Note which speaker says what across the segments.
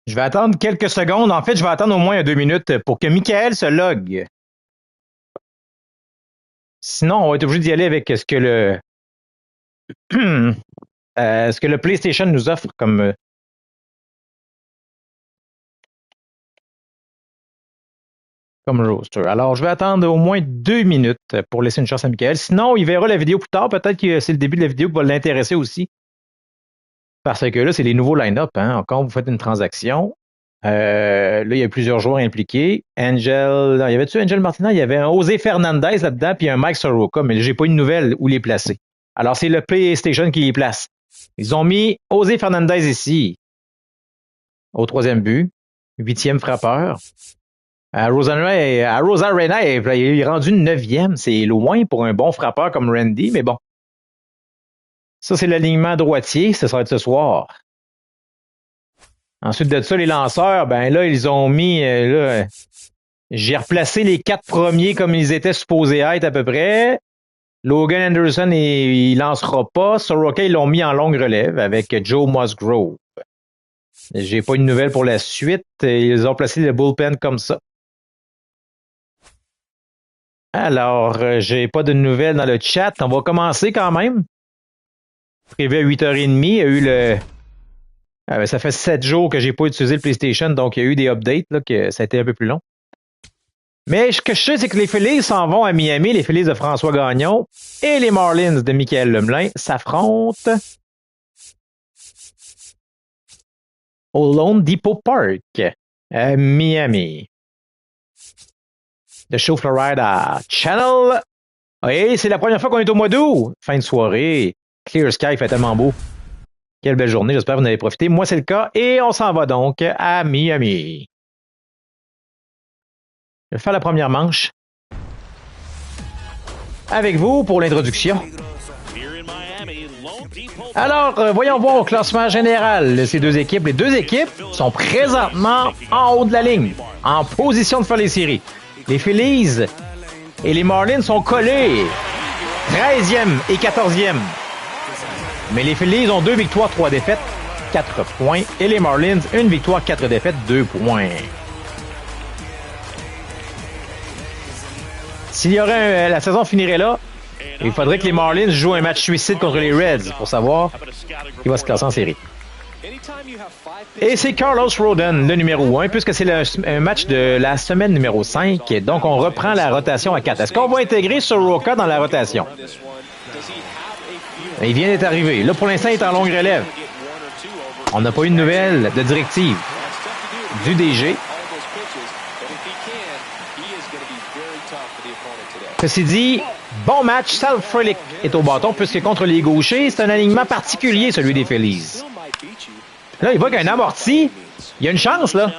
Speaker 1: Je vais attendre quelques secondes. En fait, je vais attendre au moins 2 minutes pour que Michael se logue. Sinon, on va être obligé d'y aller avec ce que le PlayStation nous offre comme roster. Alors, je vais attendre au moins 2 minutes pour laisser une chance à Michael. Sinon, il verra la vidéo plus tard. Peut-être que c'est le début de la vidéo qui va l'intéresser aussi. Parce que là, c'est les nouveaux line-up. Hein. Quand vous faites une transaction, là, il y a plusieurs joueurs impliqués. Angel, non, il y avait-tu Angel Martinez? Il y avait un José Fernandez là-dedans, puis un Mike Soroka, mais j'ai pas une nouvelle où les placer. Alors, c'est le PlayStation qui les place. Ils ont mis José Fernandez ici, au 3e but, 8e frappeur. À Rosarena, il est rendu 9e. C'est loin pour un bon frappeur comme Randy, mais bon. Ça, c'est l'alignement droitier. Ça va être ce soir. Ensuite de ça, les lanceurs, ben là, ils ont mis... j'ai replacé les 4 premiers comme ils étaient supposés être à peu près. Logan Anderson, il lancera pas. Soroka, ils l'ont mis en longue relève avec Joe Musgrove. J'ai pas une nouvelle pour la suite. Ils ont placé le bullpen comme ça. Alors, j'ai pas de nouvelles dans le chat. On va commencer quand même. Prévu à 8h30. Il y a eu ça fait 7 jours que j'ai pas utilisé le PlayStation, donc il y a eu des updates, là, que ça a été un peu plus long. Mais ce que je sais, c'est que les Phillies s'en vont à Miami, les Phillies de François Gagnon et les Marlins de Michael Lemelin s'affrontent au Lone Depot Park à Miami. The Show Florida Channel. Oui, c'est la première fois qu'on est au mois d'août. Fin de soirée. Clear Sky fait tellement beau. Quelle belle journée, j'espère que vous en avez profité. Moi, c'est le cas. Et on s'en va donc à Miami. Je vais faire la première manche avec vous pour l'introduction. Alors, voyons voir au classement général de ces deux équipes. Les deux équipes sont présentement en haut de la ligne, en position de faire les séries. Les Phillies et les Marlins sont collés, 13e et 14e. Mais les Phillies ont 2 victoires, 3 défaites, 4 points. Et les Marlins, 1 victoire, 4 défaites, 2 points. S'il y aurait la saison finirait là, il faudrait que les Marlins jouent un match suicide contre les Reds pour savoir qui va se classer en série. Et c'est Carlos Rodon, le numéro 1, puisque c'est un match de la semaine numéro 5. Donc, on reprend la rotation à 4. Est-ce qu'on va intégrer Soroka dans la rotation? Il vient d'être arrivé. Là, pour l'instant, il est en longue relève. On n'a pas eu de nouvelle de directive du DG. Ceci dit, bon match. Sal Frelick est au bâton, puisque contre les gauchers, c'est un alignement particulier, celui des Phillies. Là, il voit qu'un amorti, il y a une chance, là.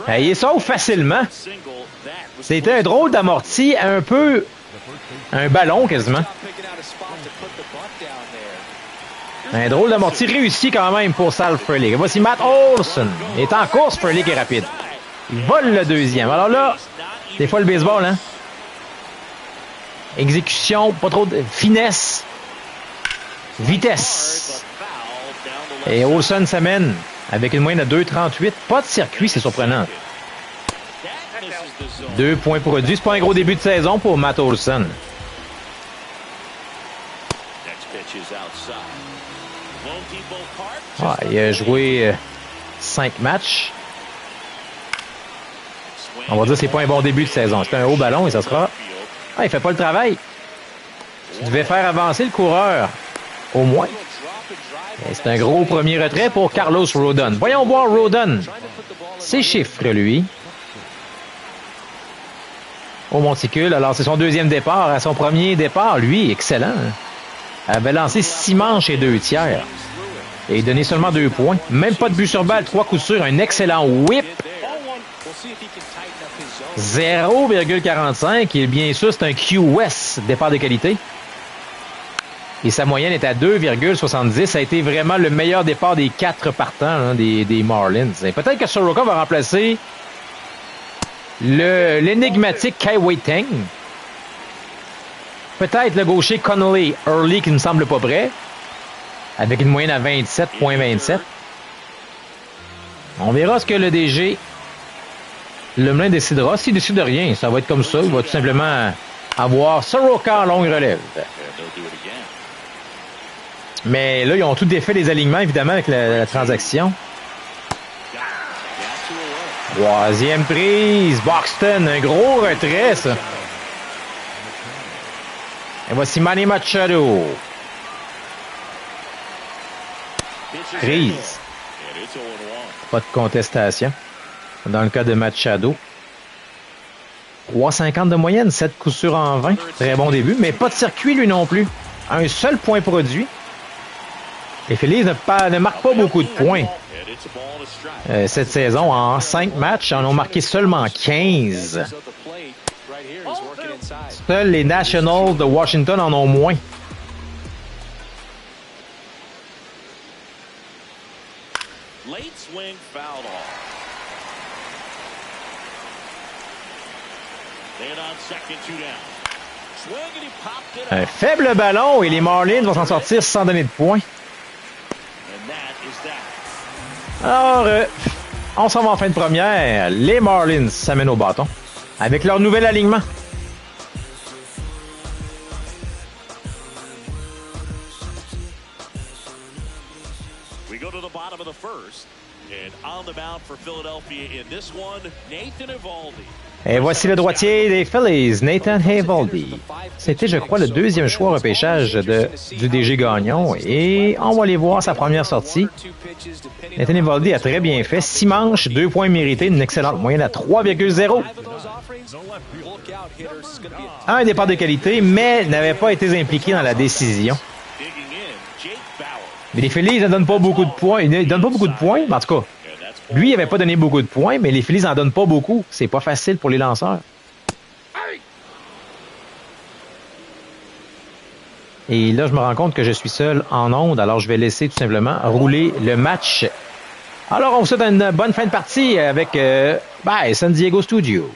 Speaker 1: Il est sauve facilement. C'était un drôle d'amorti, un peu un ballon, quasiment. Un drôle d'amorti réussi quand même pour Sal Frelick. Voici Matt Olson. Il est en course, Frelick est rapide. Il vole le deuxième. Alors là, des fois le baseball, hein. Exécution, pas trop de finesse, vitesse. Et Olson s'amène avec une moyenne de 2,38. Pas de circuit, c'est surprenant. 2 points produits. C'est pas un gros début de saison pour Matt Olson. Il a joué 5 matchs. On va dire que c'est pas un bon début de saison. C'est un haut ballon et ça sera... il fait pas le travail. Tu devais faire avancer le coureur. Au moins. C'est un gros premier retrait pour Carlos Rodon. Voyons voir Rodon. Ses chiffres, lui. Au monticule. Alors, c'est son deuxième départ. À son premier départ, lui, excellent. Avait lancé 6 manches et 2 tiers. Et donné seulement 2 points. Même pas de but sur balle. 3 coups sûrs. Un excellent whip. 0,45. Et bien sûr, c'est un QS, départ de qualité. Et sa moyenne est à 2,70. Ça a été vraiment le meilleur départ des 4 partants des Marlins. Et peut-être que Soroka va remplacer l'énigmatique Kai Teng. Peut-être le gaucher Connolly Early qui ne me semble pas prêt. avec une moyenne à 27,27. On verra ce que le DG Lemelin décidera. S'il décide de rien, ça va être comme ça. Il va tout simplement avoir Soroka en longue relève. Mais là, ils ont tout défait les alignements, évidemment, avec la transaction. Troisième prise. Buxton, un gros retrait, ça. Et voici Manny Machado. Prise. Pas de contestation. Dans le cas de Machado. 3,50 de moyenne, 7 coups sûrs en 20. Très bon début, mais pas de circuit, lui non plus. Un seul point produit. Les Phillies ne marquent pas beaucoup de points cette saison. En 5 matchs, en ont marqué seulement 15. Seuls les Nationals de Washington en ont moins. Un faible ballon et les Marlins vont s'en sortir sans donner de points. Alors, on s'en va en fin de première. Les Marlins s'amènent au bâton avec leur nouvel alignement.
Speaker 2: We go to the bottom of the first. And on the mound for Philadelphia in this one, Nathan Eovaldi.
Speaker 1: Et voici le droitier des Phillies, Nathan Eovaldi. C'était, je crois, le deuxième choix au repêchage du DG Gagnon. Et on va aller voir sa première sortie. Nathan Eovaldi a très bien fait. 6 manches, 2 points mérités, une excellente moyenne à 3,0. Un départ de qualité, mais n'avait pas été impliqué dans la décision. Mais les Phillies ne donnent pas beaucoup de points. Ils ne donnent pas beaucoup de points, mais en tout cas, lui, il n'avait pas donné beaucoup de points, mais les Phillies n'en donnent pas beaucoup. C'est pas facile pour les lanceurs. Et là, je me rends compte que je suis seul en onde, alors je vais laisser tout simplement rouler le match. Alors, on vous souhaite une bonne fin de partie avec San Diego Studio.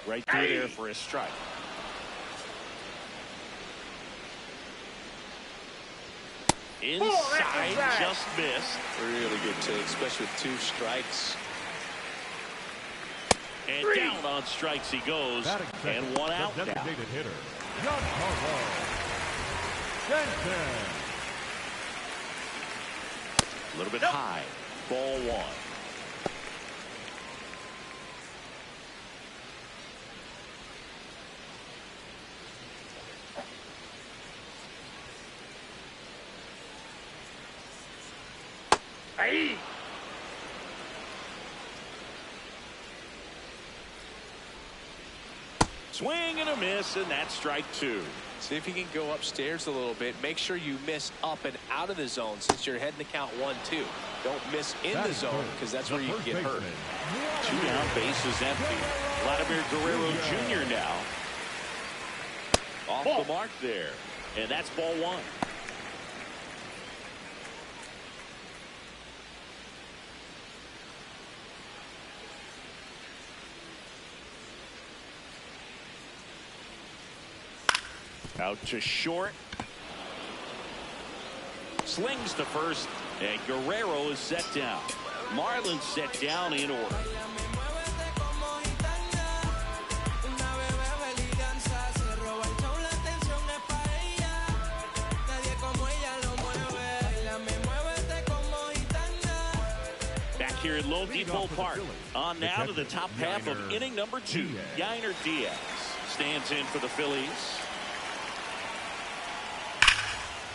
Speaker 2: Right through there for a strike. Inside, just missed.
Speaker 3: Really good take, especially with 2 strikes.
Speaker 2: And down on strikes he goes, and 1 out now. A little bit high, ball 1.
Speaker 3: Ahí.
Speaker 2: Swing and a miss, and that's strike 2.
Speaker 3: See if you can go upstairs a little bit. Make sure you miss up and out of the zone since you're heading to count 1-2. Don't miss in the zone because that's where you can get hurt.
Speaker 2: 2 down, bases empty. Vladimir Guerrero Jr. now. Off the mark there, and that's ball 1. Out to short. Slings to first, and Guerrero is set down. Marlins set down in order. Back here at Lone Depot Park. On now to the top half of inning number 2. Yainer Diaz stands in for the Phillies.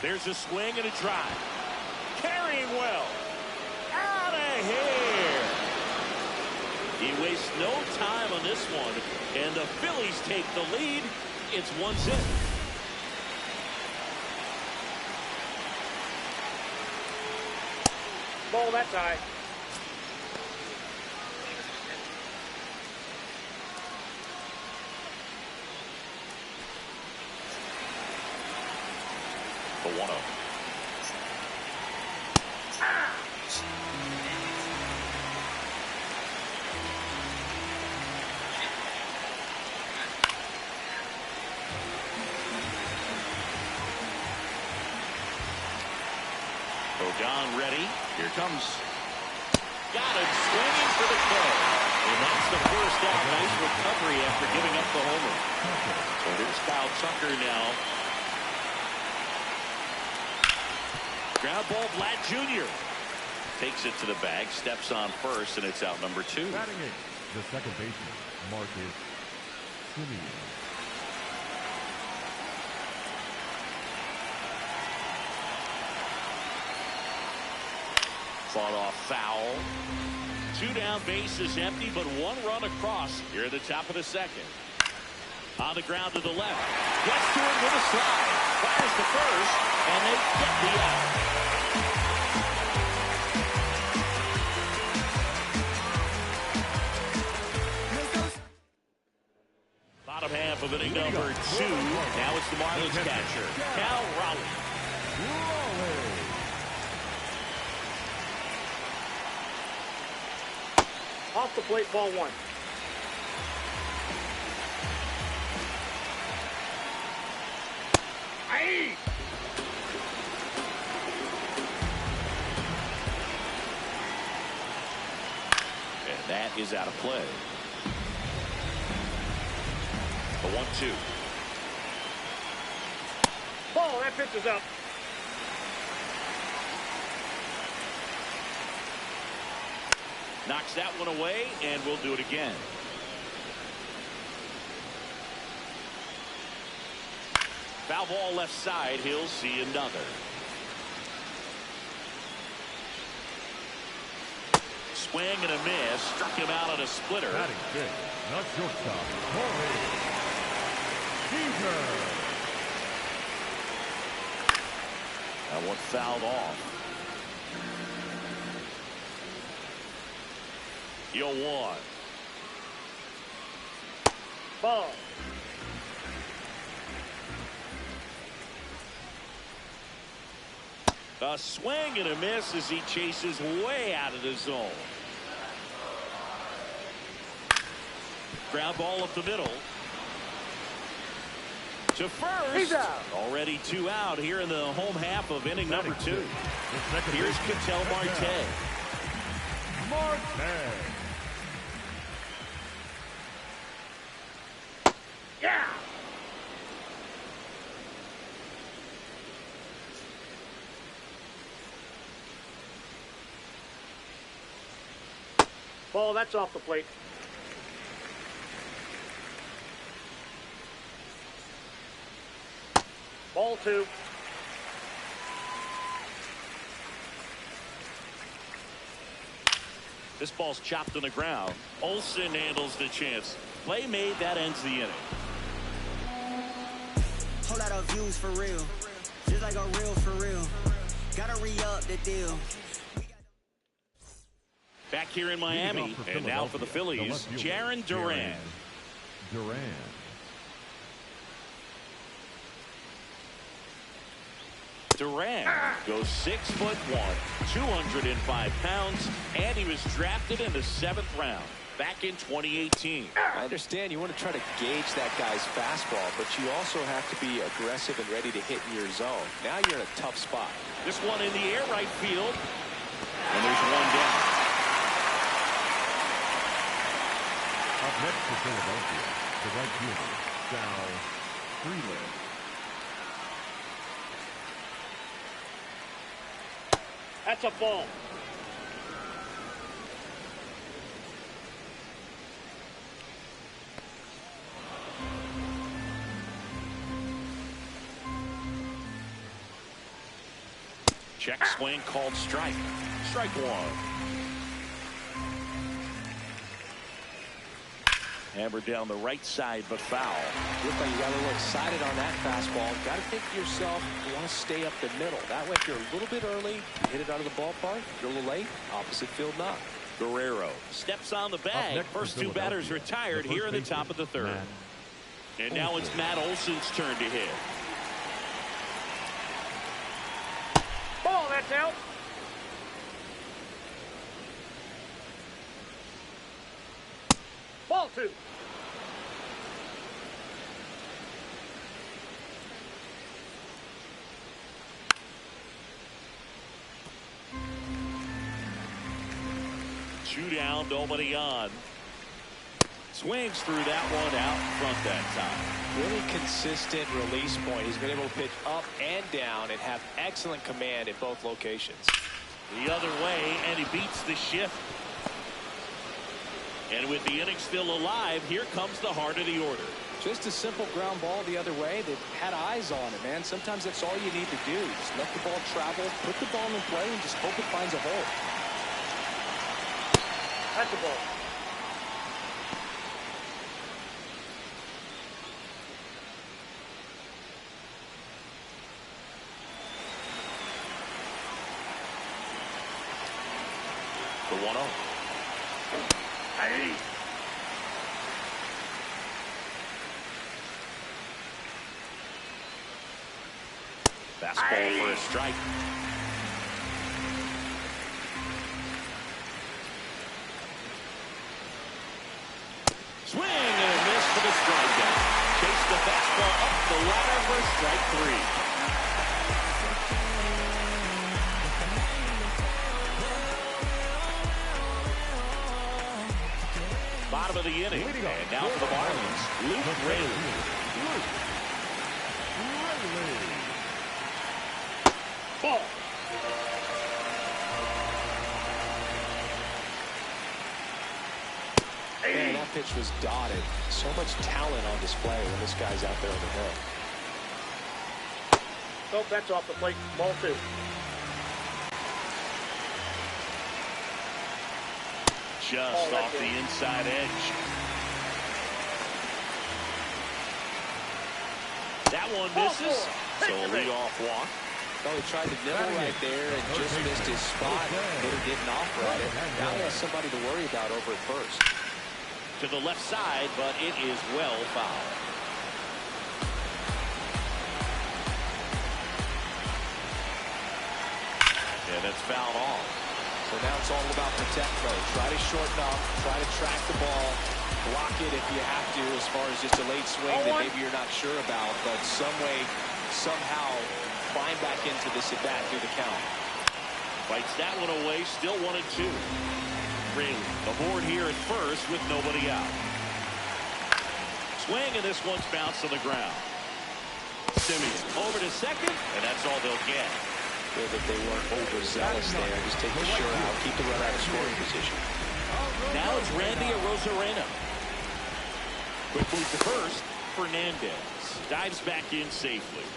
Speaker 2: There's a swing and a drive. Carrying well. Out of here. He wastes no time on this one. And the Phillies take the lead. It's 1-0.
Speaker 4: Ball that side.
Speaker 2: The 1-0. one ready. Here comes. Got him swinging for the kill. And that's the first out. Nice recovery after giving up the homer. So here's Kyle Tucker now. Ground ball, Vlad Jr. Takes it to the bag, steps on first, and it's out number 2.
Speaker 4: Batting it, the second baseman, Marcus Simeon.
Speaker 2: Fought off foul. 2 down, bases empty, but 1 run across here at the top of the second. On the ground to the left. Gets to it with a slide. Fires to first, and they get the out. Bottom half of inning number 2. Now it's the Marlins catcher, Cal Raleigh.
Speaker 5: Off the plate, ball 1. Aye.
Speaker 2: And that is out of play. The 1-2.
Speaker 5: Ball, that pitch is up.
Speaker 2: Knocks that one away, and we'll do it again. Foul ball left side. He'll see another. Swing and a miss. Struck him out on a splitter.
Speaker 4: Batting fifth, not shortstop, Corey Seager.
Speaker 2: That one fouled off. 0-1.
Speaker 5: Ball.
Speaker 2: A swing and a miss as he chases way out of the zone. Ground ball up the middle. To first.
Speaker 5: He's out.
Speaker 2: Already 2 out here in the home half of inning number 2. Here's Ketel Marte.
Speaker 5: Yeah. Ball, that's off the plate. Ball 2.
Speaker 2: This ball's chopped on the ground. Olsen handles the chance. Play made, that ends the inning.
Speaker 6: Whole lot of views for real. Just like a real for real. Gotta re-up the deal.
Speaker 2: Back here in Miami, and now for the Phillies, Jarren Duran. Duran goes 6'1", 205 pounds, and he was drafted in the 7th round back in 2018.
Speaker 3: I understand you want to try to gauge that guy's fastball, but you also have to be aggressive and ready to hit in your zone. Now you're in a tough spot.
Speaker 2: This one in the air, right field, and there's 1 down.
Speaker 4: Up next for Philadelphia, the right fielder, Sal Freeland.
Speaker 5: That's a ball.
Speaker 2: Check swing called strike. Strike 1. Hammered down the right side, but foul.
Speaker 3: Looks like you got a little excited on that fastball. Got to think to yourself, you want to stay up the middle. That way, if you're a little bit early, you hit it out of the ballpark. If you're a little late, opposite field knock.
Speaker 2: Guerrero steps on the bag. First 2 batters retired here in the top of the 3rd. And now it's Matt Olson's turn to hit.
Speaker 5: Ball, that's out. Ball 2.
Speaker 2: 2 down, nobody on. Swings through that one out in front that time.
Speaker 3: Really consistent release point. He's been able to pitch up and down and have excellent command at both locations.
Speaker 2: The other way, and he beats the shift. And with the inning still alive, here comes the heart of the order.
Speaker 3: Just a simple ground ball the other way. They had eyes on it, man. Sometimes that's all you need to do. Just let the ball travel, put the ball in play, and just hope it finds a hole.
Speaker 5: That's the ball.
Speaker 2: The 1-0.
Speaker 5: Hey.
Speaker 2: Fastball for a strike. Swing and a miss for the strikeout. Chase the fastball up the ladder for strike 3. Bottom of the inning, and now for the Marlins, Luke Rayleigh.
Speaker 5: Ball.
Speaker 3: Man, that pitch was dotted. So much talent on display when this guy's out there on the hill.
Speaker 5: Nope, that's off the plate. Ball 2.
Speaker 2: Just off the inside edge. That one misses. So a leadoff walk.
Speaker 3: Well, he tried to nibble right there and just missed his spot. Hitter didn't offer at it. Now he has somebody to worry about over at first.
Speaker 2: To the left side, but it is well fouled. And it's fouled off.
Speaker 3: So now it's all about protect mode. Try to shorten up, try to track the ball, block it if you have to, as far as just a late swing that maybe you're not sure about, but some way, somehow climb back into this at bat through the count.
Speaker 2: Fights that one away, still 1-2. Rayleigh aboard here at first with nobody out. Swing, and this one's bounced to the ground. Simeon over to second, and that's all they'll get.
Speaker 3: Good that they weren't overzealous there. Just take the shirt out, keep the runner out of scoring position.
Speaker 2: Now it's Randy Arozarena. Quick move to first. Fernandez dives back in safely.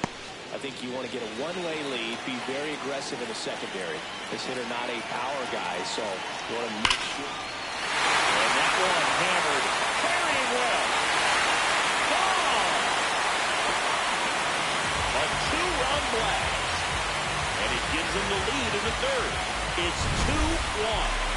Speaker 3: I think you want to get a one-way lead, be very aggressive in the secondary. This hitter not a power guy, so you want to make sure.
Speaker 2: And that one hammered, carrying well. Ball! A 2-run blast. And it gives them the lead in the third. It's 2-1.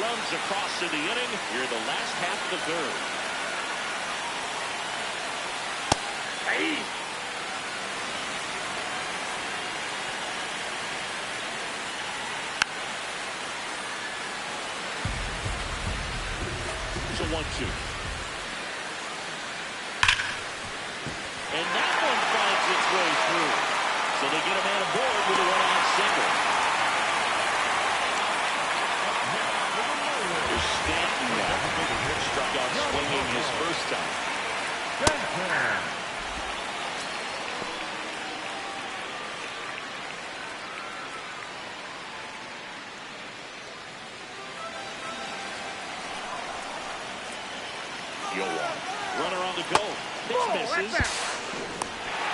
Speaker 2: Runs across to the inning. Here the last half of the third. Hey. It's a 1-2. And that one finds its way through. So they get a man aboard with a one-out single. Stanton struck out swinging his first time. Runner on the go. Pitch misses.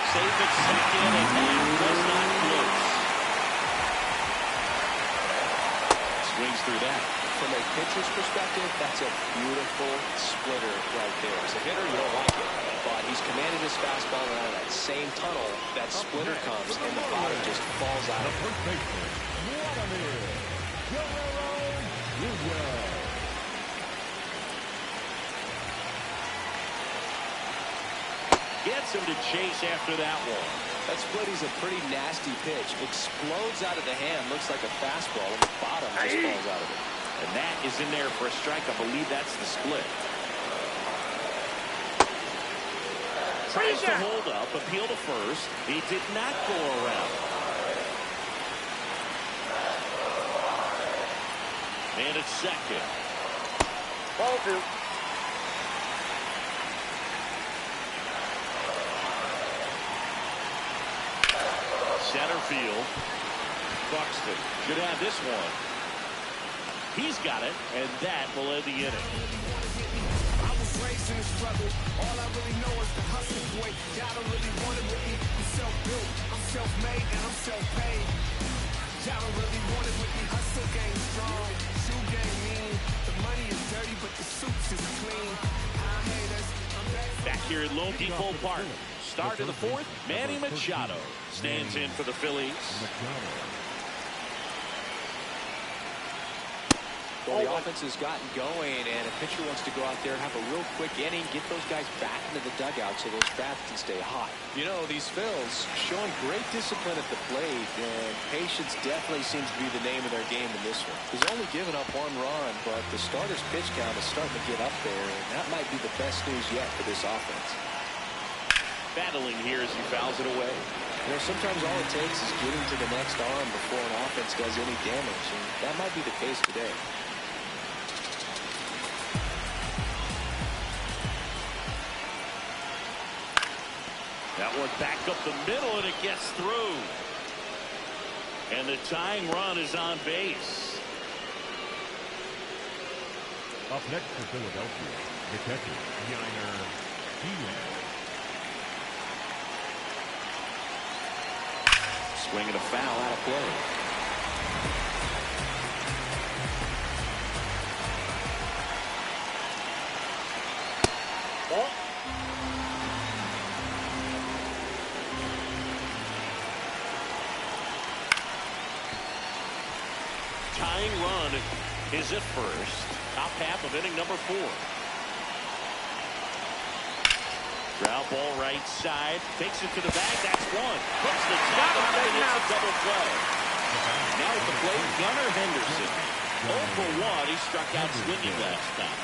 Speaker 2: Safe at second, and that does not close. Swings through that.
Speaker 3: From a pitcher's perspective, that's a beautiful splitter right there. As a hitter, you don't like it, but he's commanded his fastball and out of that same tunnel. That splitter comes, and the bottom just falls out of it.
Speaker 2: Gets him to chase after that one.
Speaker 3: That splitty's a pretty nasty pitch. Explodes out of the hand, looks like a fastball, and the bottom just falls out of it.
Speaker 2: And that is in there for a strike. I believe that's the split. Tries to hold up, appeal to first. He did not go around. And it's second.
Speaker 5: Ball 2.
Speaker 2: Center field. Buxton should have this one. He's got it, and that will end the inning.
Speaker 7: I was raised in the struggle. All I really know is the hustle, boy. Y'all don't really want it with me. I'm self-built, I'm self-made, and I'm self-paid. Y'all don't really want it with me. Hustle game strong, shoe game mean. The money is dirty, but the suits is clean. I hate us.
Speaker 2: Back here at Lone Depot Park. Start of the fourth, Manny Machado stands in for the Phillies.
Speaker 3: Well, the offense has gotten going, and a pitcher wants to go out there and have a real quick inning, get those guys back into the dugout so those bats can stay hot. You know, these Phils showing great discipline at the plate, and patience definitely seems to be the name of their game in this one. He's only given up 1 run, but the starter's pitch count is starting to get up there, and that might be the best news yet for this offense.
Speaker 2: Battling here as he fouls it away.
Speaker 3: You know, sometimes all it takes is getting to the next arm before an offense does any damage, and that might be the case today.
Speaker 2: That one back up the middle, and it gets through. And the tying run is on base.
Speaker 4: Up next for Philadelphia, the catcher, Yainer Diaz.
Speaker 2: Swinging a foul out of play.
Speaker 5: Ball.
Speaker 2: Tying run is at first. Top half of inning number 4. Ground ball right side. Takes it to the bag. That's one. Puts the tag on it, and it's a double play. Now at the plate, Gunnar Henderson. 0 for 1. He struck out swinging last time.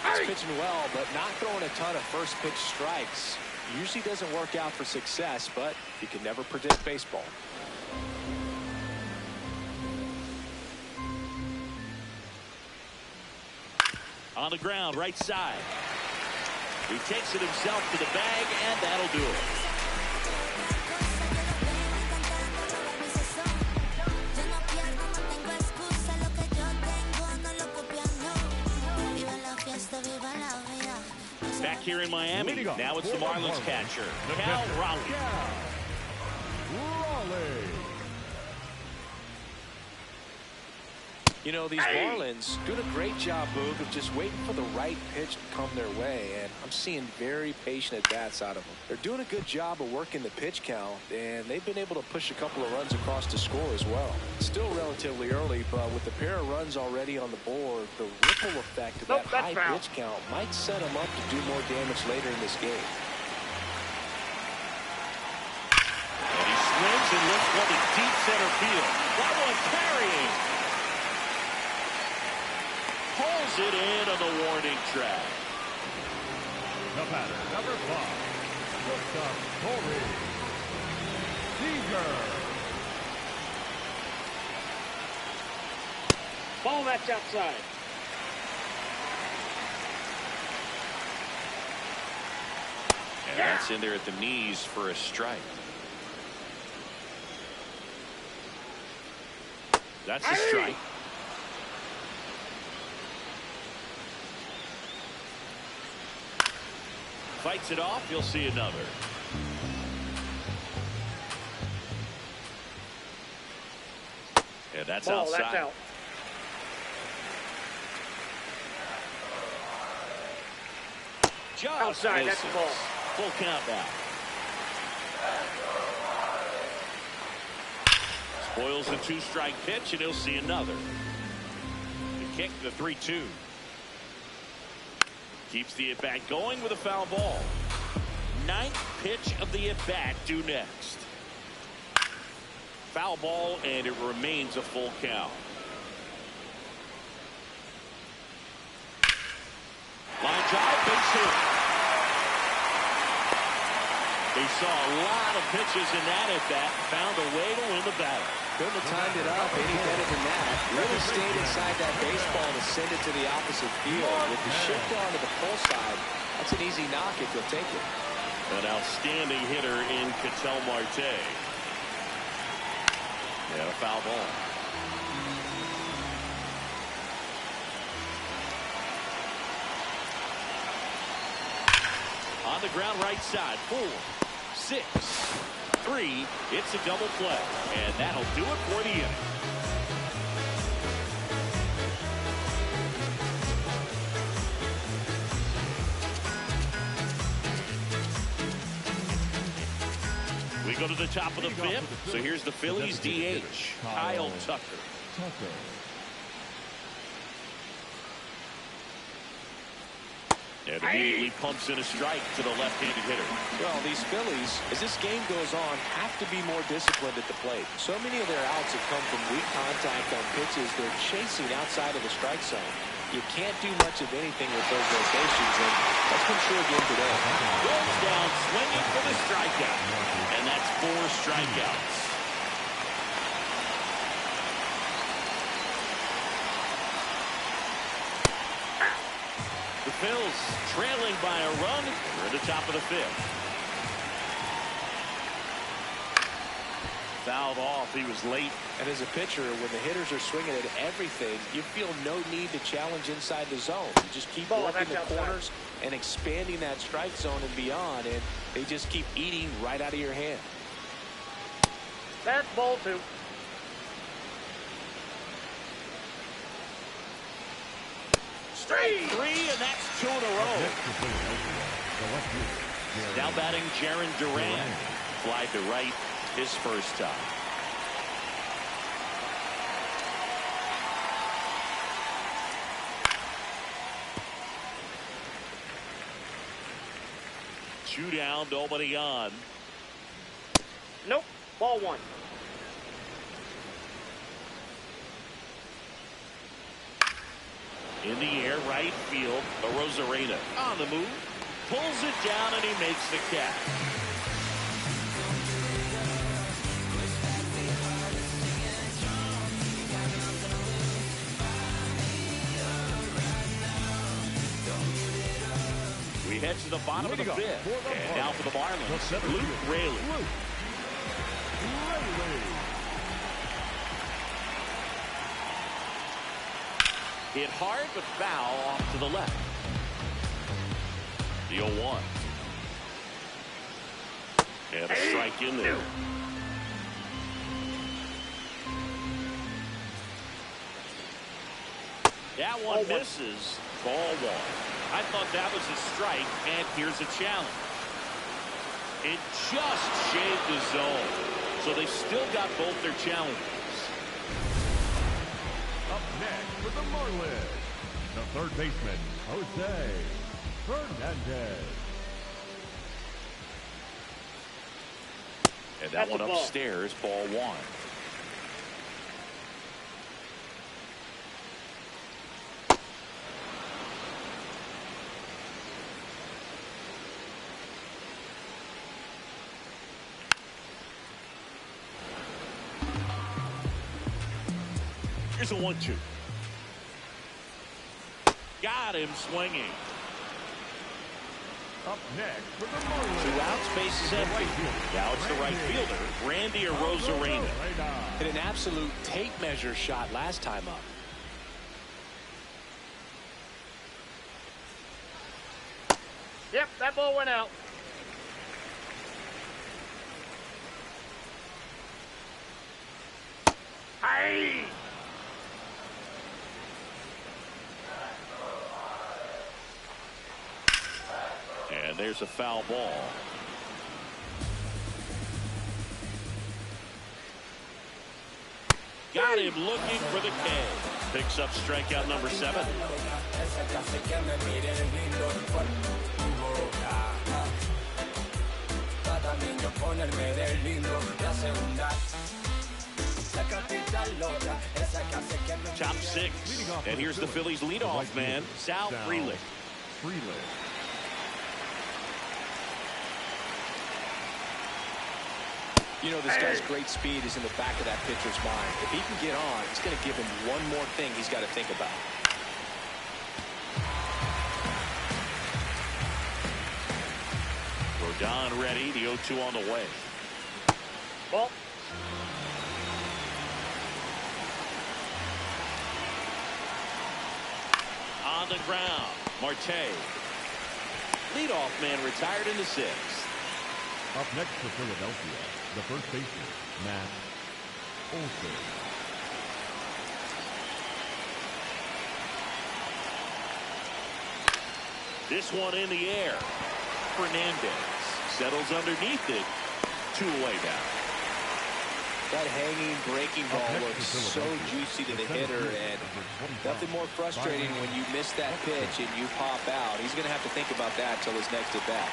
Speaker 3: He's pitching well, but not throwing a ton of first pitch strikes. Usually doesn't work out for success, but you can never predict baseball.
Speaker 2: On the ground, right side. He takes it himself to the bag, and that'll do it. Back here in Miami, now it's the Marlins catcher, Cal Raleigh.
Speaker 3: You know, these Marlins doing a great job, Boog, of just waiting for the right pitch to come their way, and I'm seeing very patient at-bats out of them. They're doing a good job of working the pitch count, and they've been able to push a couple of runs across to score as well. It's still relatively early, but with the pair of runs already on the board, the ripple effect of that high pitch count might set them up to do more damage later in this game.
Speaker 2: And he swings and lifts one to deep center field. That one carrying. Pulls it in on the warning track.
Speaker 4: The batter, number 5, Corey Seager.
Speaker 5: Ball, that's outside.
Speaker 2: And that's in there at the knees for a strike. That's a strike. Fights it off. You'll see another. And that's
Speaker 5: Ball,
Speaker 2: outside.
Speaker 5: that's out.
Speaker 2: Just
Speaker 5: Outside,
Speaker 2: misses.
Speaker 5: that's a ball.
Speaker 2: Full count now. Spoils the 2-strike pitch, and he'll see another. The kick, the 3-2. Keeps the at-bat going with a foul ball. 9th pitch of the at-bat due next. foul ball, and it remains a full count. Line drive, base hit. They saw a lot of pitches in that at bat, found a way to win the battle.
Speaker 3: Couldn't have timed it up any better than that. Really stayed inside that baseball to send it to the opposite field. With the shift on to the pull side, that's an easy knock if you'll take it.
Speaker 2: An outstanding hitter in Ketel Marte. And a foul ball. On the ground right side, 4, 6, 3. It's a double play, and that'll do it for the inning. We go to the top of the fifth. So here's the Phillies DH, Kyle Tucker. And immediately pumps in a strike to the left-handed hitter.
Speaker 3: Well, these Phillies, as this game goes on, have to be more disciplined at the plate. So many of their outs have come from weak contact on pitches they're chasing outside of the strike zone. You can't do much of anything with those rotations, and that's been true again today.
Speaker 2: Goes down swinging for the strikeout. And that's 4 strikeouts. The Phils trailing by a run. We're at the top of the fifth. Fouled off. He was late.
Speaker 3: And as a pitcher, when the hitters are swinging at everything, you feel no need to challenge inside the zone. You just keep working the corners and expanding that strike zone and beyond, and they just keep eating right out of your hand.
Speaker 5: That's ball 2.
Speaker 2: Strike 3, and that's 2 in a row. Now batting Jaron Duran. Fly to right his first time. Two down, nobody on.
Speaker 5: Nope. Ball 1.
Speaker 2: In the air, right field. Arozarena on the move. Pulls it down, and he makes the catch. We head to the bottom of the fifth. And now for the Marlins, Luke Raley. Hit hard, but foul off to the left. The 0-1. And a strike in there. That one misses. Ball 1. I thought that was a strike, and here's a challenge. It just shaved the zone. So they still got both their challenges.
Speaker 4: Up next for the Marlins, the third baseman, Jose Fernandez.
Speaker 2: And that one upstairs, ball 1. Here's a 1-2. Got him swinging.
Speaker 4: Up next for the Marlins.
Speaker 2: 2 outs, bases empty. Now it's the right fielder, Randy Arozarena.
Speaker 3: Hit an absolute tape measure shot last time up.
Speaker 5: Yep, that ball went out. Hey!
Speaker 2: And there's a foul ball. Got him looking for the K. Picks up strikeout number 7. Top six. And here's the Phillies leadoff man, Sal Frelick.
Speaker 3: You know, this guy's great speed is in the back of that pitcher's mind. If he can get on, it's going to give him one more thing he's got to think about.
Speaker 2: Rodon ready. The 0-2 on the way.
Speaker 5: Ball.
Speaker 2: On the ground, Marte. Leadoff man retired in the sixth.
Speaker 4: Up next for Philadelphia, the first baseman, Matt Olson.
Speaker 2: This one in the air. Fernandez settles underneath it. 2 away now.
Speaker 3: That hanging breaking ball looks so juicy to the hitter, and nothing more frustrating when you miss that pitch and you pop out. He's going to have to think about that till his next at bat.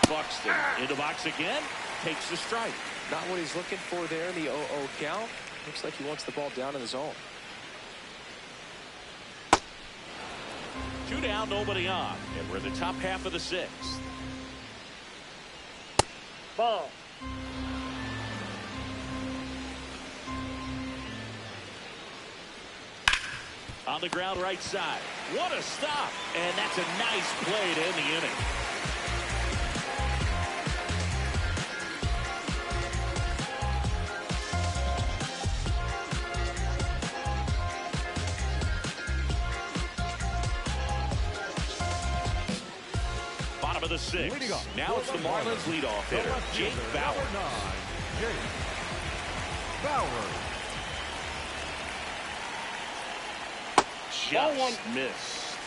Speaker 2: Buxton in the box again, takes the strike.
Speaker 3: Not what he's looking for there in the 0-0 count. Looks like he wants the ball down in the zone.
Speaker 2: 2 down, nobody on, and we're in the top half of the sixth.
Speaker 5: Ball.
Speaker 2: On the ground right side. What a stop. And that's a nice play to end the inning. Bottom of the sixth. Now it's the Marlins leadoff hitter, Jake Bauer.
Speaker 4: Jake Bauer.
Speaker 2: Just missed.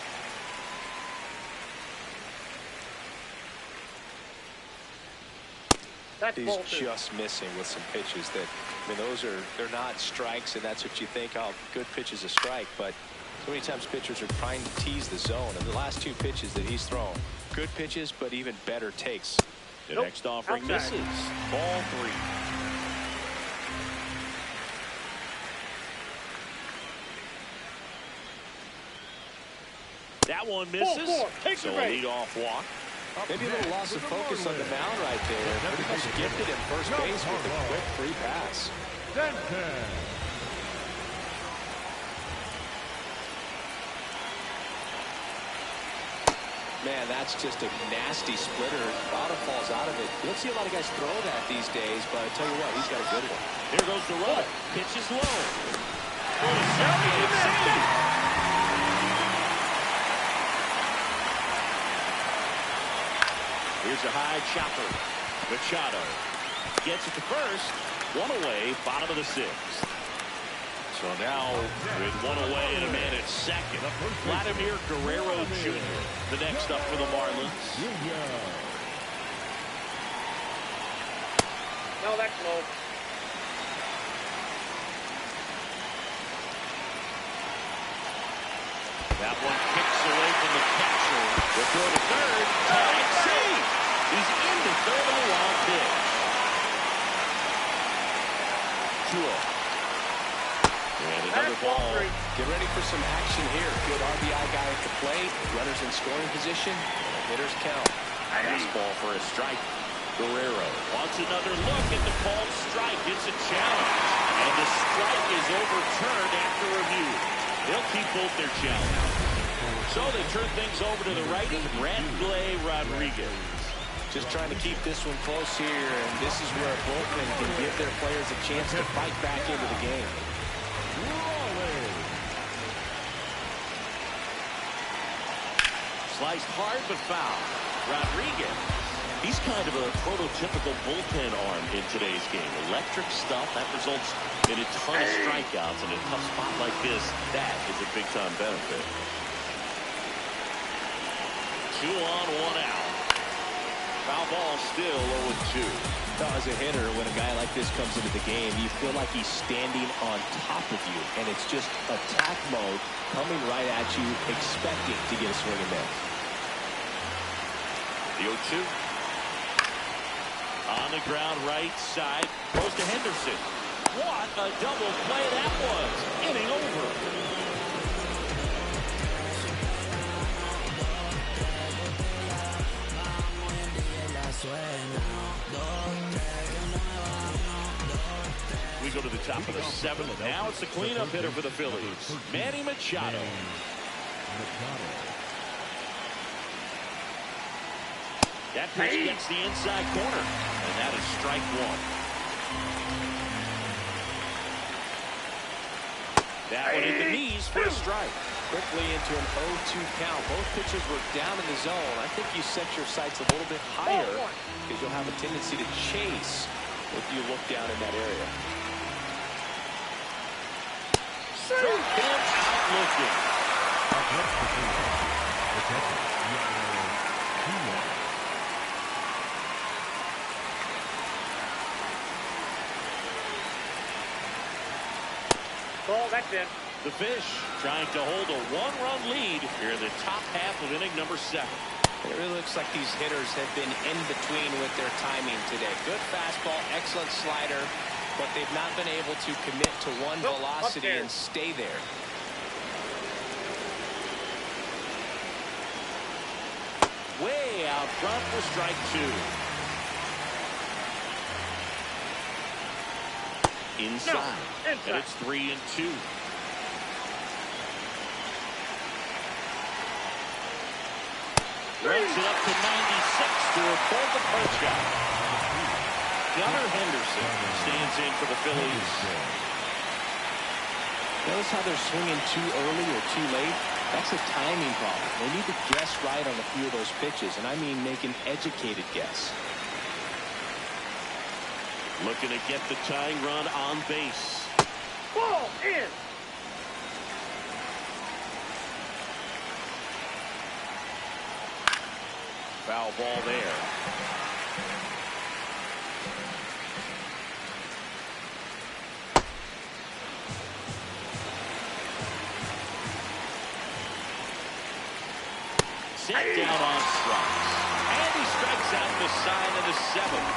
Speaker 5: That's
Speaker 3: He's
Speaker 5: ball 2.
Speaker 3: just missing with some pitches that, I mean, they're not strikes, and that's what you think, oh, good pitch is a strike, but so many times pitchers are trying to tease the zone, and the last 2 pitches that he's thrown, good pitches, but even better takes.
Speaker 2: The next offering
Speaker 5: outside.
Speaker 2: misses. Ball 3. That one misses.
Speaker 5: Take
Speaker 2: So
Speaker 5: the
Speaker 2: a
Speaker 5: bait.
Speaker 2: leadoff walk.
Speaker 3: Maybe a little loss of focus on the mound right there. Pretty much gifted him first base with a quick free pass.
Speaker 4: Denton.
Speaker 3: Man, that's just a nasty splitter. Bottom falls out of it. You don't see a lot of guys throw that these days, but I tell you what, he's got a good one.
Speaker 2: Here goes the run. Pitch is low. For the second, it's safe. Here's a high chopper. Machado gets it to first. 1 away, bottom of the sixth. So now with 1 away and a man at second, Vladimir Guerrero Jr. the next up for the Marlins.
Speaker 5: No, that's low.
Speaker 2: That one kicks away from the catcher. The throw to third. Tag save. He's into third on the wild pitch. 2-0. And another ball.
Speaker 3: Get ready for some action here. Good RBI guy at the plate. Runners in scoring position. Hitters count.
Speaker 2: Fastball for a strike. Guerrero wants another look at the called strike. It's a challenge. And the strike is overturned after review. They'll keep both their challenges. So they turn things over to the righty, Bradley Rodriguez.
Speaker 3: Just trying to keep this one close here, and this is where a bullpen can give their players a chance to fight back into the game.
Speaker 2: Sliced hard but foul. Rodriguez. He's kind of a prototypical bullpen arm in today's game. Electric stuff that results in a ton of strikeouts in a tough spot like this. That is a big-time benefit. 2 on, 1 out. Foul ball still 0-2.
Speaker 3: Now, as a hitter, when a guy like this comes into the game, you feel like he's standing on top of you, and it's just attack mode coming right at you, expecting to get a swing and miss.
Speaker 2: The 0-2. On the ground right side. Goes to Henderson. What a double play that was. Inning over. We go to the top of the seventh. Now it's the cleanup hitter for the Phillies, Manny Machado. That pitch gets the inside corner, and that is strike one. That one in the knees for a strike.
Speaker 3: Quickly into an 0-2 count. Both pitchers were down in the zone. I think you set your sights a little bit higher because you'll have a tendency to chase if you look down in that area.
Speaker 2: Struck him out looking.
Speaker 5: Ball, that's it.
Speaker 2: The Fish trying to hold a one-run lead here in the top half of inning number 7.
Speaker 3: It really looks like these hitters have been in between with their timing today. Good fastball, excellent slider, but they've not been able to commit to one velocity and stay there.
Speaker 2: Way out front for strike 2. Inside. And it's 3-2. Runs it up to 96 to avoid the punch out. Gunnar Henderson stands in for the Phillies.
Speaker 3: Notice how they're swinging too early or too late? That's a timing problem. They need to guess right on a few of those pitches, and I mean make an educated guess.
Speaker 2: Looking to get the tying run on base.
Speaker 5: Ball in.
Speaker 2: Foul ball there. Set down on strikes. And he strikes out the sign of the 7th.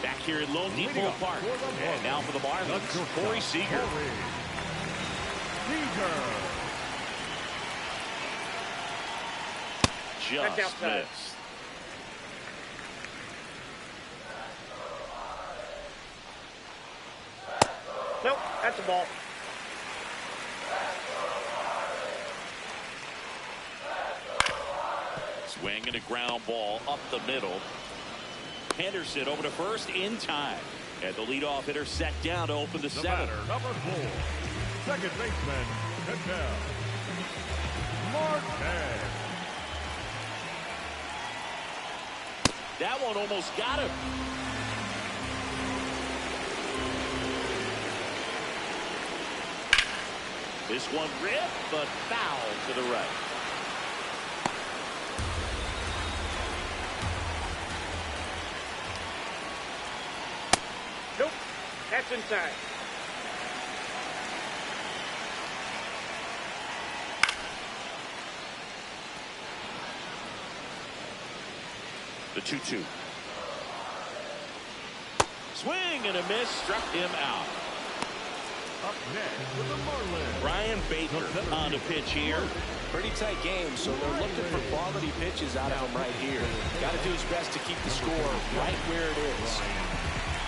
Speaker 2: Back here at Lone Depot Park. And now for the Marlins, Corey Seager. Just missed.
Speaker 5: Nope, that's a ball.
Speaker 2: Swing and a ground ball up the middle. Henderson over to first in time. And the leadoff hitter set down to open the 7th.
Speaker 4: Number 4, second baseman, Martin.
Speaker 2: That one almost got him. This one ripped, but foul to the right.
Speaker 5: Nope, that's inside.
Speaker 2: The 2-2. Swing and a miss, struck him out.
Speaker 4: Up next with the Marlins,
Speaker 2: Brian Baker on the pitch here.
Speaker 3: Pretty tight game, so they're looking for quality pitches out of him right here. Got to do his best to keep the score right where it is.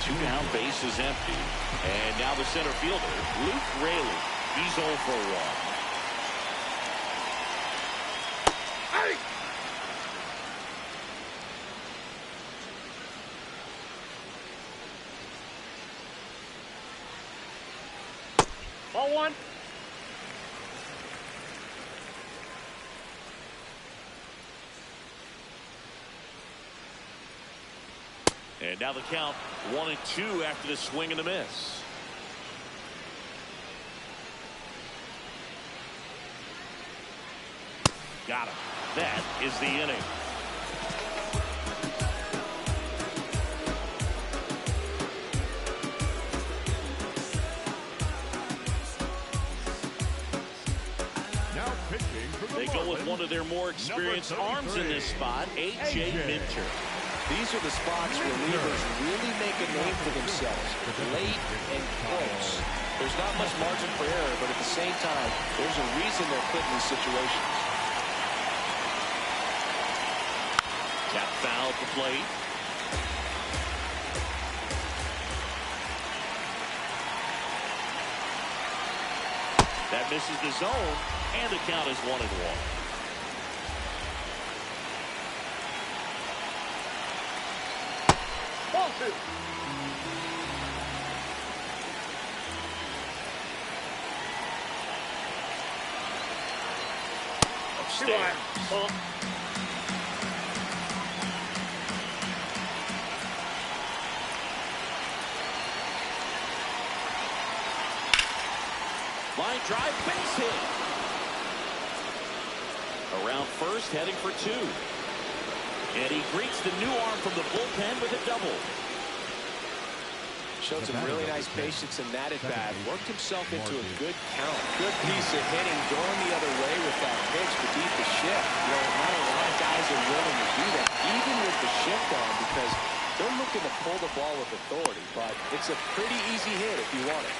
Speaker 2: 2 down, bases empty. And now the center fielder, Luke Raley. He's 0 for 1.
Speaker 5: Ball 1.
Speaker 2: And now the count 1-2 after the swing and the miss. Got him. That is the inning.
Speaker 4: now pitching for the
Speaker 2: They go with one of their more experienced arms in this spot, A.J. Minter.
Speaker 3: These are the spots relievers really make a name for themselves. Late and close. There's not much margin for error, but at the same time, there's a reason they're put in these situations.
Speaker 2: Tap foul at the plate. That misses the zone, and the count is 1-1.
Speaker 5: Ball two.
Speaker 2: Upstairs.
Speaker 5: Ball.
Speaker 2: Line drive, base hit. Around first, heading for two. And he greets the new arm from the bullpen with a double.
Speaker 3: Showed some really nice patience in that at-bat. Worked himself into a good count. Good piece of hitting, going the other way with that pitch to beat the shift. You know, not a lot of guys are willing to do that, even with the shift on, because they're looking to pull the ball with authority. But it's a pretty easy hit if you want it.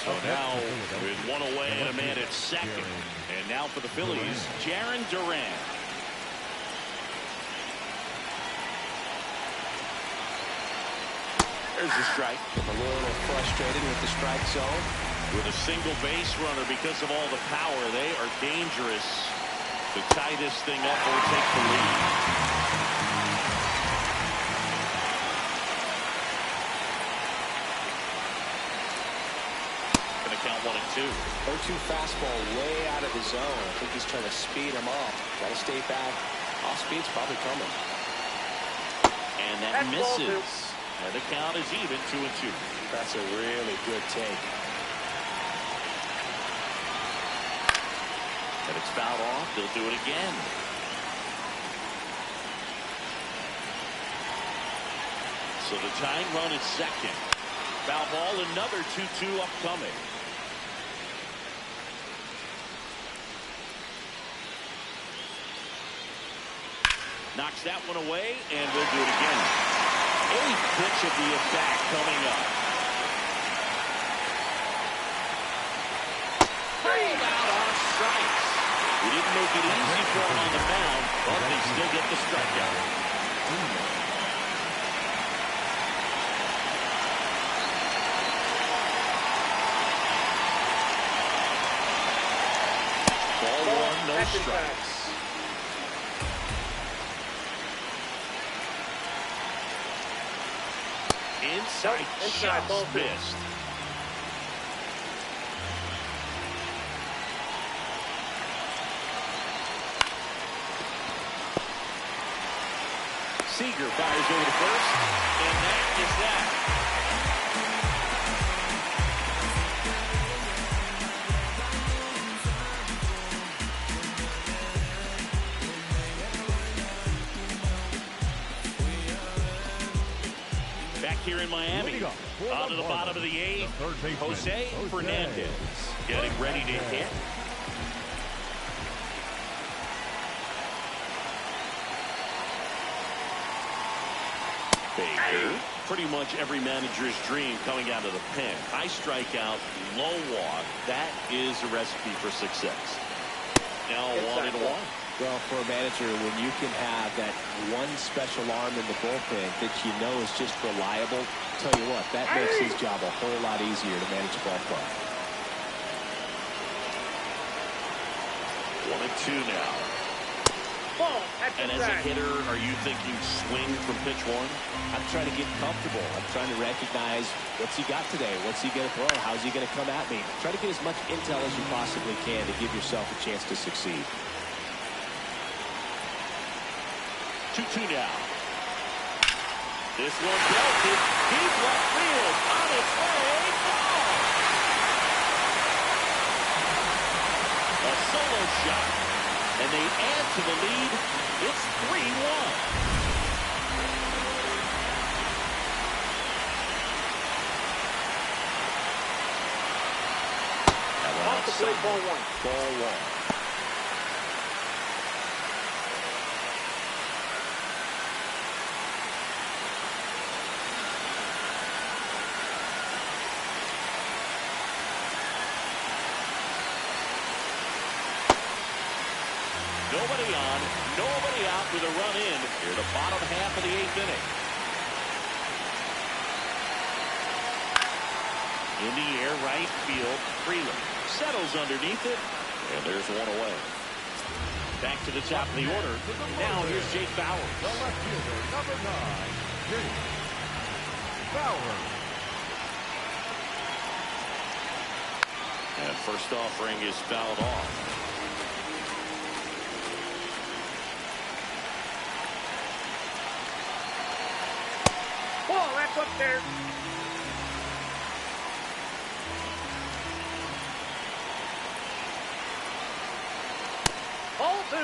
Speaker 2: So now with one away and a man at second. And now for the Phillies, Jarren Duran. There's the strike.
Speaker 3: A little frustrated with the strike zone.
Speaker 2: With a single base runner, because of all the power, they are dangerous to tie this thing up or take the lead. Gonna count 1-2.
Speaker 3: 0-2 fastball way out of the zone. I think he's trying to speed him up. Got to stay back. Off speed's probably coming.
Speaker 2: And that misses. And the count is even, 2-2.
Speaker 3: That's a really good take.
Speaker 2: And it's fouled off. They'll do it again. So the tying run is second. Foul ball, another 2-2 upcoming. Knocks that one away, and we'll do it again. Eighth pitch of the at-bat coming up. Pulled out on strikes. He didn't make it easy for him on the mound, but they still get the strikeout. Ball one, no strikes. Inside
Speaker 5: ball
Speaker 2: just
Speaker 5: two.
Speaker 2: missed. Seager fires over to first, and that is that. Back here in Miami, on to the bottom of the eighth, Jose Fernandez getting ready to hit. Baker, pretty much every manager's dream coming out of the pen. High strikeout, low walk. That is a recipe for success. Now 1-1.
Speaker 3: Well, for a manager, when you can have that one special arm in the bullpen that you know is just reliable, tell you what, that makes his job a whole lot easier to manage a ball club.
Speaker 2: 1-2 now.
Speaker 5: Ball.
Speaker 2: And as a hitter, are you thinking swing from pitch one?
Speaker 3: I'm trying to get comfortable. I'm trying to recognize what's he got today. What's he going to throw? How's he going to come at me? Try to get as much intel as you possibly can to give yourself a chance to succeed.
Speaker 2: 2-2 now. This one belted deep left field, on its way, gone. A solo shot, and they add to the lead. It's 3-1.
Speaker 5: Off the plate, ball one.
Speaker 3: Ball one.
Speaker 2: Nobody on, nobody out with a run in here the bottom half of the 8th inning. In the air, right field, Freeland settles underneath it, and there's one away. Back to the top of the order. Now here's Jake Bauers.
Speaker 4: The left fielder, number 9, Jake Bauers.
Speaker 2: And first offering is fouled off.
Speaker 5: Ball, that's up there. Ball 2.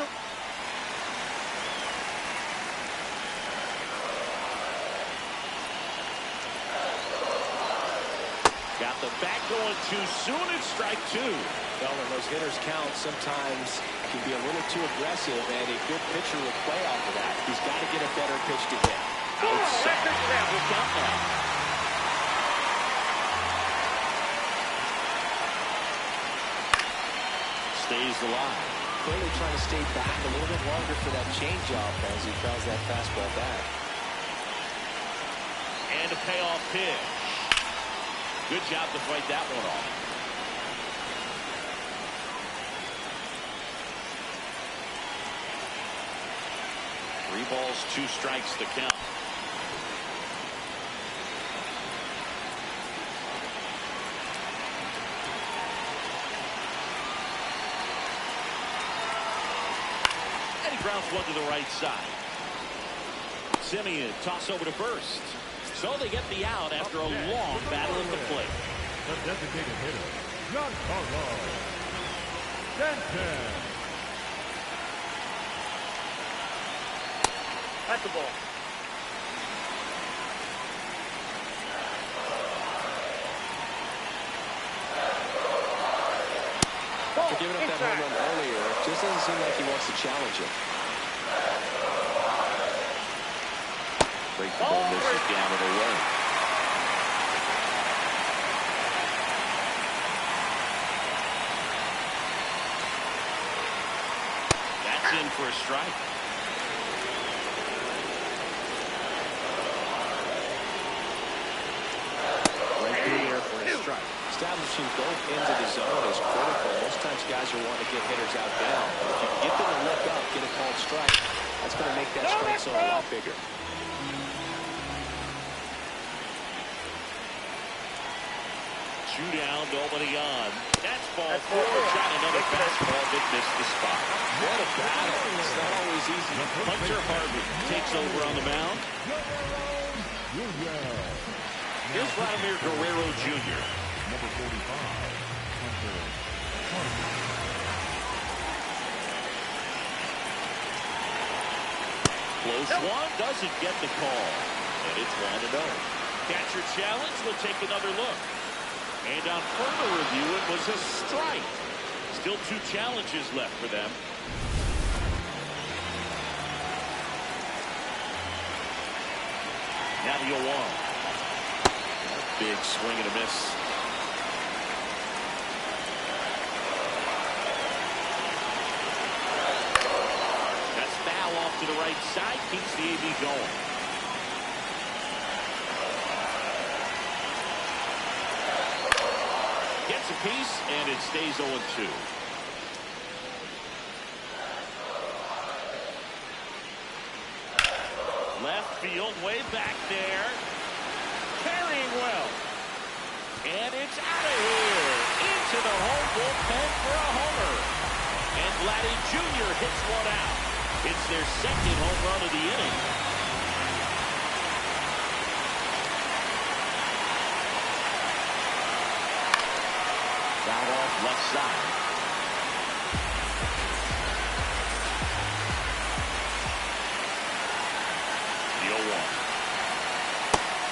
Speaker 2: Got the bat going too soon. It's strike 2.
Speaker 3: Well, when those hitters count, sometimes can be a little too aggressive, and a good pitcher will play off of that. He's got to get a better pitch to hit.
Speaker 2: Outside. We'll count now. Stays alive.
Speaker 3: Clearly trying to stay back a little bit longer for that changeup as he fouls that fastball back.
Speaker 2: And a payoff pitch. Good job to fight that one off. Three balls, 2 strikes to count. And he grounds one to the right side. Simeon toss over to first. So they get the out after a long battle at the plate.
Speaker 4: The designated hitter, Giancarlo Stanton.
Speaker 5: That's the ball.
Speaker 3: After giving up that home run earlier, just doesn't seem like he wants to challenge him.
Speaker 2: Break the ball, misses down and away. That's in for a strike.
Speaker 3: Right through the air for a strike. Establishing both ends of the zone is critical. Most times guys are wanting to get hitters out down. But if you can get them to look up, get a called strike, that's going to make that strike zone a lot bigger.
Speaker 2: Two down, nobody on. That's ball 4. Shot another fastball that missed the spot.
Speaker 3: What a battle. It's not always easy.
Speaker 2: Hunter Harvey takes over on the mound. Here's Vladimir Guerrero Jr.
Speaker 4: Number 45, Hunter Harvey.
Speaker 2: Close one, doesn't get the call. And it's 1-0. Catcher challenge, we'll take another look. And on further review, it was a strike. Still 2 challenges left for them. Now the 0-1. Big swing and a miss. That's foul off to the right side. Keeps the AB going. Gets a piece, and it stays 0-2. Left field, way back there. Carrying well. And it's out of here. Into the home bullpen for a homer. And Vladdy Jr. hits one out. It's their second home run of the inning. Foul off left side. The 0-1.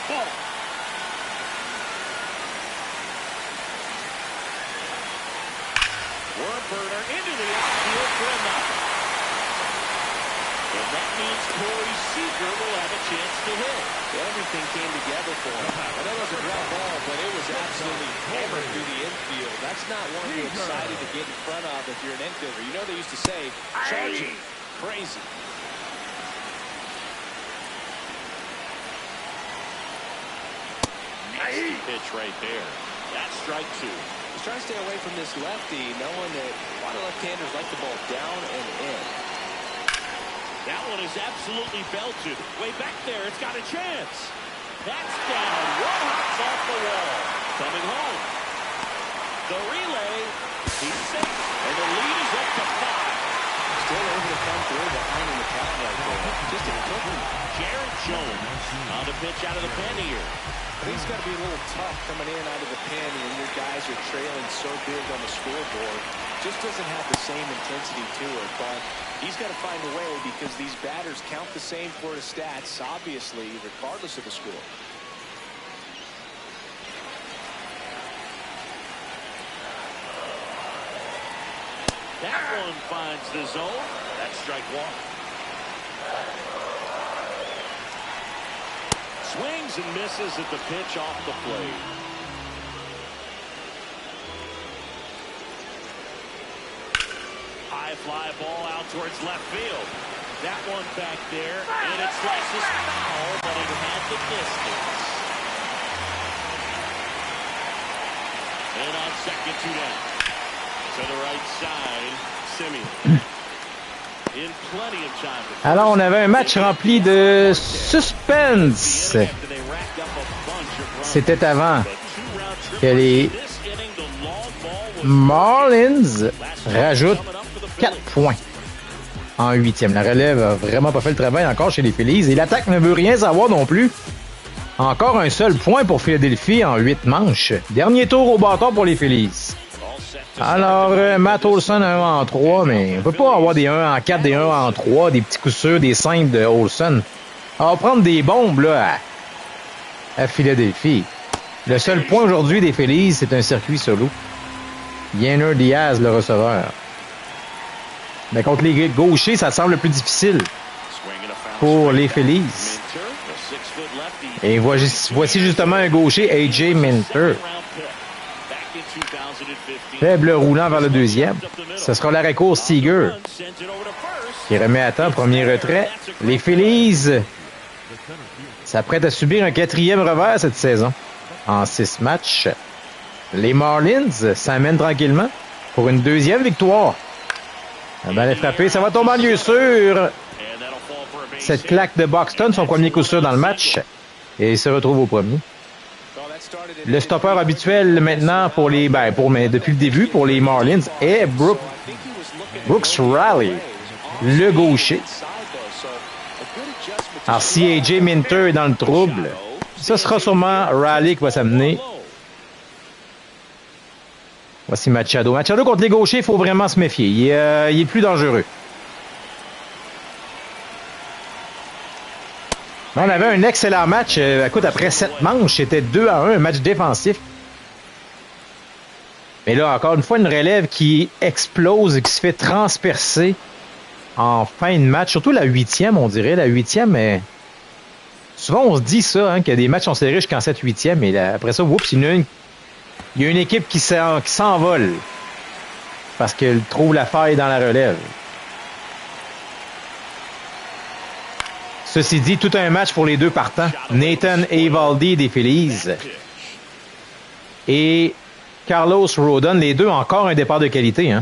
Speaker 2: Ball. Worm burner into the outfield for a knock. And that means Corey Seager will have a chance to hit.
Speaker 3: Everything came together for him. I know it was a ground ball, but it was absolutely hammered through the infield. That's not one you're excited to get in front of if you're an infielder. You know they used to say, charging, crazy.
Speaker 2: Nasty pitch right there. That's strike 2.
Speaker 3: He's trying to stay away from this lefty, knowing that a lot of left-handers like the ball down and in.
Speaker 2: That one is absolutely belted. Way back there, it's got a chance. That's down. One hops off the wall. Coming home. The relay. He's safe. And the lead is up to 5.
Speaker 3: Still able to come through behind in the count right there. Just a quick one.
Speaker 2: Jared Jones on the pitch out of the pen here.
Speaker 3: I think it's got to be a little tough coming in out of the pen when your guys are trailing so big on the scoreboard. Just doesn't have the same intensity to it, but he's got to find a way because these batters count the same for the stats, obviously, regardless of the score.
Speaker 2: That one finds the zone. That's strike 1. Swings and misses at the pitch off the plate. High fly ball out towards left field. That one back there, and it slices foul, but it had the distance. And on second, 2 down. To the right side, Simeon. In plenty of time.
Speaker 1: Alors, on avait un match rempli de suspense. C'était avant que les Marlins rajoutent 4 points en 8e. La relève a vraiment pas fait le travail encore chez les Phillies. Et l'attaque ne veut rien savoir non plus. Encore un seul point pour Philadelphie en 8 manches. Dernier tour au bâton pour les Phillies. Alors, Matt Olson 1 en 3, mais on peut pas avoir des 1 en 4, des 1 en 3, des petits coups sûrs, des 5 de Olson. On va prendre des bombes là à Philadelphie. Le seul point aujourd'hui des Phillies, c'est un circuit solo. Yanner Diaz, le receveur. Mais contre les gauchers, ça semble plus difficile pour les Phillies. Et voici justement un gaucher, A.J. Minter. Faible roulant vers le deuxième. Ce sera l'arrêt-court Seager qui remet à temps, premier retrait. Les Phillies s'apprêtent à subir un 4e revers cette saison en 6 matchs. Les Marlins s'amènent tranquillement pour une 2e victoire. La balle est frappée, ça va tomber en lieu sûr. Cette claque de Buxton, son premier coup sûr dans le match. Et il se retrouve au premier. Le stoppeur habituel maintenant pour les depuis le début pour les Marlins est Brooks Raleigh, le gaucher. Alors si A.J. Minter est dans le trouble, ce sera sûrement Raleigh qui va s'amener. Voici Machado. Machado contre les gauchers, il faut vraiment se méfier. Il est plus dangereux. On avait un excellent match. Écoute, après 7 manches, c'était 2-1, un match défensif. Mais là, encore une fois, une relève qui explose et qui se fait transpercer en fin de match. Surtout la 8e, on dirait. La 8e, mais souvent, on se dit ça, que des matchs sont serrés jusqu'en 7-8e. Mais là, après ça, oups, il y a une équipe qui s'envole parce qu'elle trouve la faille dans la relève. Ceci dit, tout un match pour les deux partants. Nathan Eovaldi des Phillies et Carlos Rodon, les deux encore un départ de qualité.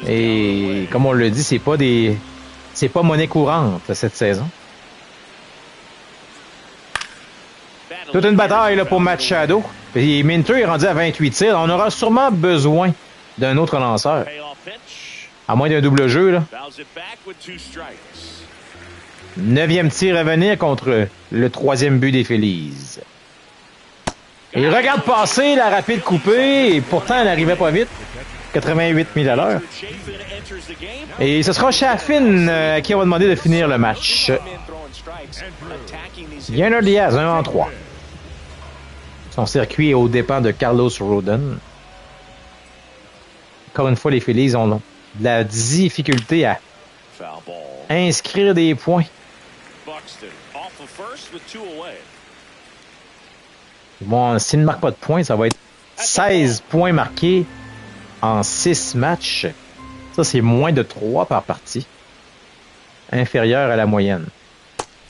Speaker 1: Et comme on le dit, c'est pas monnaie courante cette saison. Toute une bataille là, pour Machado. Et Minter est rendu à 28 tirs. On aura sûrement besoin d'un autre lanceur. À moins d'un double jeu, là. 9e tir à venir contre le 3e but des Phillies. Et regarde passer la rapide coupée. Et pourtant, elle n'arrivait pas vite. 88 000 à l'heure. Et ce sera Chaffin à qui on va demander de finir le match. Yanner Diaz, 1 en 3. Son circuit est aux dépens de Carlos Rodon. Encore une fois, les Phillies ont de la difficulté à
Speaker 2: Foul ball.
Speaker 1: inscrire des points.
Speaker 2: Buxton off the first with 2 away.
Speaker 1: Bon, s'il ne marque pas de points, ça va être 16 points marqués en 6 matchs. Ça, c'est moins de 3 par partie. Inférieur à la moyenne.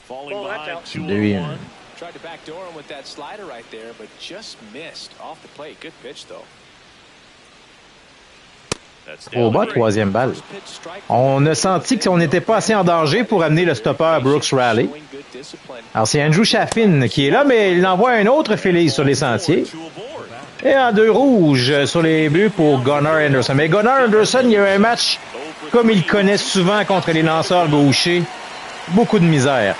Speaker 2: Falling behind 2
Speaker 1: Deux.
Speaker 2: 1.
Speaker 3: Tried to backdoor him with that slider right there, but just missed off the plate. Good pitch, though.
Speaker 2: That's
Speaker 1: Au bas, troisième balle. On a senti qu'on n'était pas assez en danger pour amener le stopper Brooks Raleigh. Alors, c'est Andrew Chaffin qui est là, mais il envoie un autre Phillies sur les sentiers. Et en 2 rouges sur les buts pour Gunnar Anderson. Mais Gunnar Anderson, il y a eu un match comme il connaît souvent contre les lanceurs gauchers. Beaucoup de misère.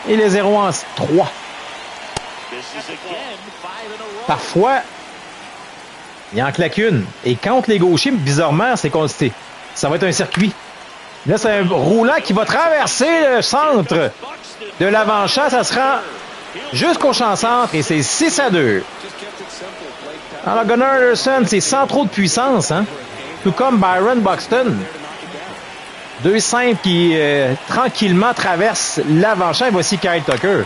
Speaker 1: Et les 0 en 3. Parfois, il en claque une. Et contre les gauchers, bizarrement, c'est consté. Ça va être un circuit. Là, c'est un roulant qui va traverser le centre de l'avant-champ. Ça se rend jusqu'au champ-centre et c'est 6-2. Alors, Gunnar Anderson, c'est sans trop de puissance, hein? Tout comme Byron Buxton. 2 simples qui tranquillement traversent l'avant-champ. Et voici Kyle Tucker.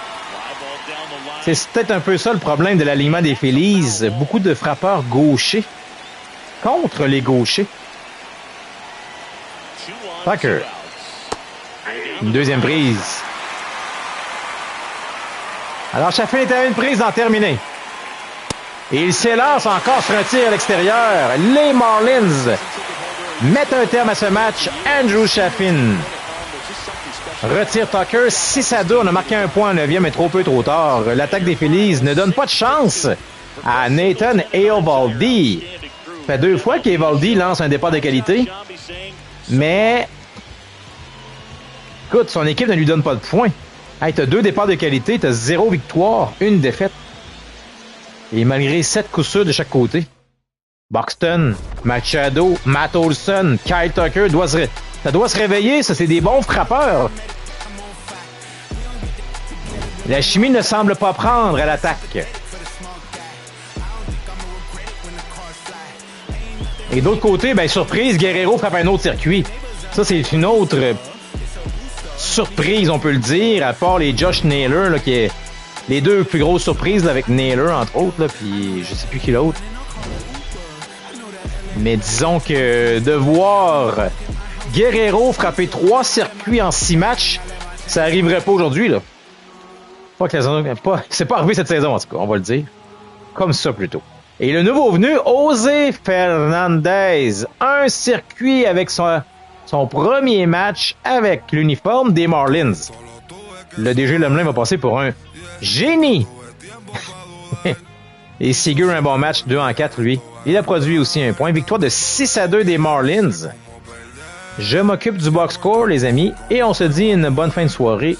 Speaker 1: C'est peut-être un peu ça le problème de l'alignement des Phillies. Beaucoup de frappeurs gauchers contre les gauchers. Tucker. Une deuxième prise. Alors, Chaffin est à une prise d'en terminer. Et il s'élance encore sur un tir à l'extérieur. Les Marlins mettent un terme à ce match. Andrew Chaffin retire Tucker. 6-2. On a marqué un point en 9e, mais trop peu, trop tard. L'attaque des Phillies ne donne pas de chance à Nathan Eovaldi. Ça fait 2 fois qu'Eovaldi lance un départ de qualité. Mais, écoute, son équipe ne lui donne pas de points. Hey, t'as 2 départs de qualité, t'as 0 victoire, 1 défaite. Et malgré 7 coups sûrs de chaque côté. Buxton, Machado, Matt Olson, Kyle Tucker, ça doit se réveiller, ça c'est des bons frappeurs. La chimie ne semble pas prendre à l'attaque. Et d'autre côté, ben surprise, Guerrero frappe un autre circuit. Ça c'est une autre surprise, on peut le dire, à part les Josh Naylor, là, qui est les 2 plus grosses surprises là, avec Naylor entre autres, là, puis je sais plus qui l'autre. Mais disons que de voir Guerrero frapper 3 circuits en 6 matchs, ça arriverait pas aujourd'hui, là. C'est pas arrivé cette saison, en tout cas, on va le dire. Comme ça, plutôt. Et le nouveau venu, José Fernandez. Un circuit avec son premier match avec l'uniforme des Marlins. Le DG Lemelin va passer pour un génie. Et Seager, un bon match, 2 en 4, lui. Il a produit aussi un point. Victoire de 6-2 des Marlins. Je m'occupe du box score, les amis, et on se dit une bonne fin de soirée